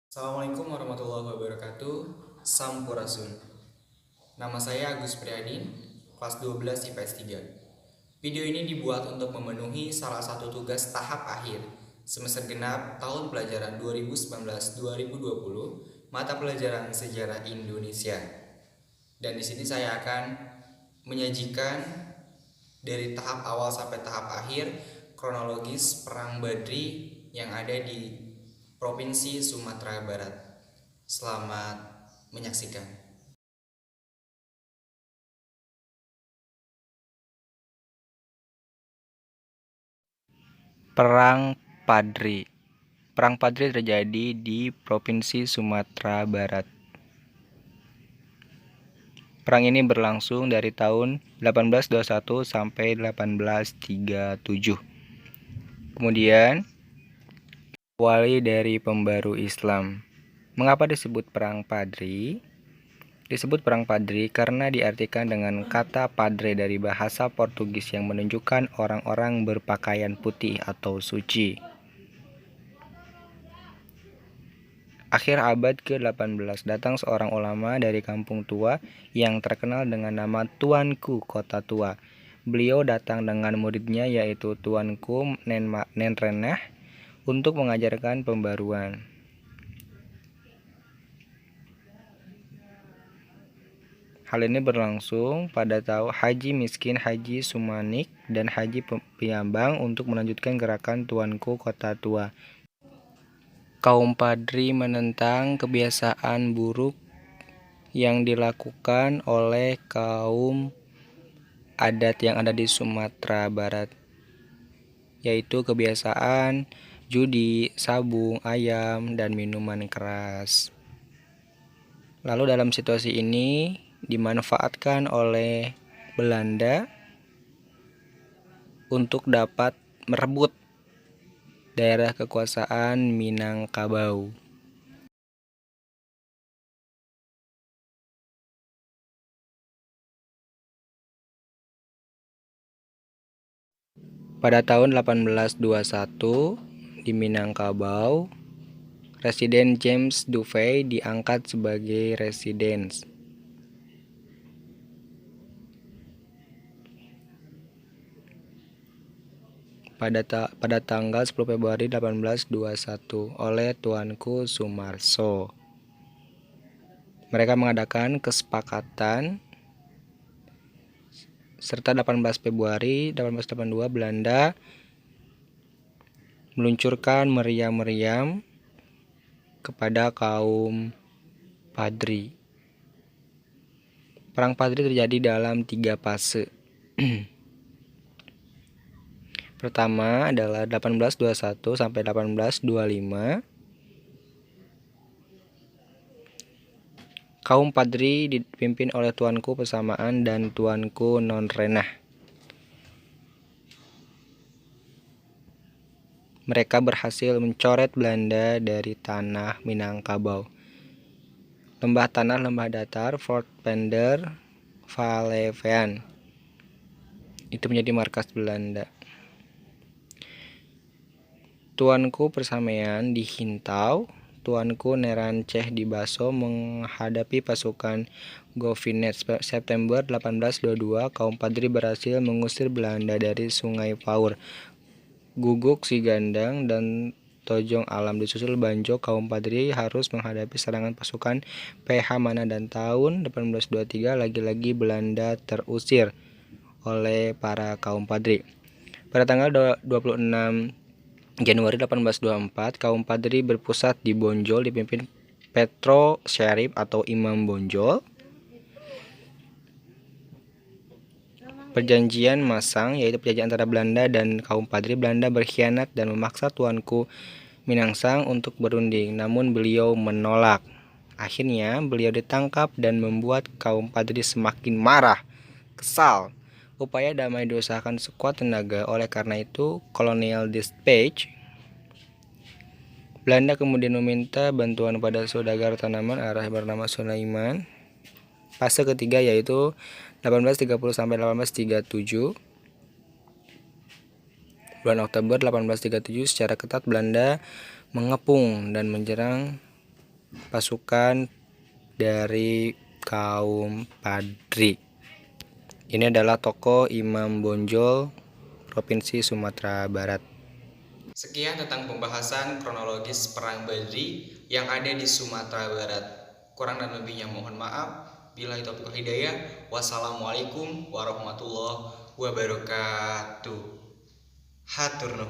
Assalamualaikum warahmatullahi wabarakatuh. Sampurasun. Nama saya Agus Priadin, kelas 12 IPS 3. Video ini dibuat untuk memenuhi salah satu tugas tahap akhir semester genap tahun pelajaran 2019-2020 mata pelajaran Sejarah Indonesia. Dan di sini saya akan menyajikan dari tahap awal sampai tahap akhir kronologis Perang Badri yang ada di Provinsi Sumatera Barat. Selamat menyaksikan. Perang Padri. Perang Padri terjadi di Provinsi Sumatera Barat. Perang ini berlangsung dari tahun 1821 sampai 1837. Kemudian, awali dari pembaru Islam. Mengapa disebut Perang Padri? Disebut Perang Padri karena diartikan dengan kata padre dari bahasa Portugis yang menunjukkan orang-orang berpakaian putih atau suci. Akhir abad ke-18 datang seorang ulama dari kampung tua yang terkenal dengan nama Tuanku Kota Tua. Beliau datang dengan muridnya yaitu Tuanku Nen Reneh untuk mengajarkan pembaruan. Hal ini berlangsung pada tahun Haji Miskin, Haji Sumanik, dan Haji Piambang untuk melanjutkan gerakan Tuanku Kota Tua. Kaum Padri menentang kebiasaan buruk yang dilakukan oleh kaum adat yang ada di Sumatera Barat, yaitu kebiasaan judi, sabung ayam, dan minuman keras. Lalu dalam situasi ini dimanfaatkan oleh Belanda untuk dapat merebut daerah kekuasaan Minangkabau. Pada tahun 1821 di Minangkabau, Residen James Dufay diangkat sebagai residen. Pada tanggal 10 Februari 1821 oleh Tuanku Sumarso. Mereka mengadakan kesepakatan serta 18 Februari 1882 Belanda meluncurkan meriam-meriam kepada kaum Padri. Perang Padri terjadi dalam 3 fase. Pertama adalah 1821 sampai 1825. Kaum Padri dipimpin oleh Tuanku Pesamaan dan Tuanku Non Renah. Mereka berhasil mencoret Belanda dari tanah Minangkabau. Lembah tanah, lembah datar, Fort Pender, Valevean. Itu menjadi markas Belanda. Tuanku Persamean di Hintau, Tuanku Neranceh di Baso menghadapi pasukan Govinet. September 1822, kaum Padri berhasil mengusir Belanda dari Sungai Paur, Guguk, Sigandang, dan Tojong Alam. Disusul Banjo, kaum Padri harus menghadapi serangan pasukan PH Mana, dan tahun 1823 lagi-lagi Belanda terusir oleh para kaum Padri. Pada tanggal 26 Januari 1824, kaum Padri berpusat di Bonjol dipimpin Petro Syarif atau Imam Bonjol. Perjanjian Masang, yaitu perjanjian antara Belanda dan kaum Padri. Belanda berkhianat dan memaksa Tuanku Minangsang untuk berunding, namun beliau menolak. Akhirnya beliau ditangkap dan membuat kaum Padri semakin marah, kesal. Upaya damai diusahakan sekuat tenaga. Oleh karena itu, Colonial Dispatch Belanda kemudian meminta bantuan pada saudagar tanaman Arab bernama Sulaiman. Fase ketiga yaitu 1830 sampai 1837. Bulan Oktober 1837 secara ketat Belanda mengepung dan menyerang pasukan dari kaum Padri. Ini adalah tokoh Imam Bonjol, Provinsi Sumatera Barat. Sekian tentang pembahasan kronologis Perang Badri yang ada di Sumatera Barat. Kurang dan lebihnya mohon maaf. Billahi taufiq wal hidayah. Wassalamualaikum warahmatullahi wabarakatuh. Hatur nuhun.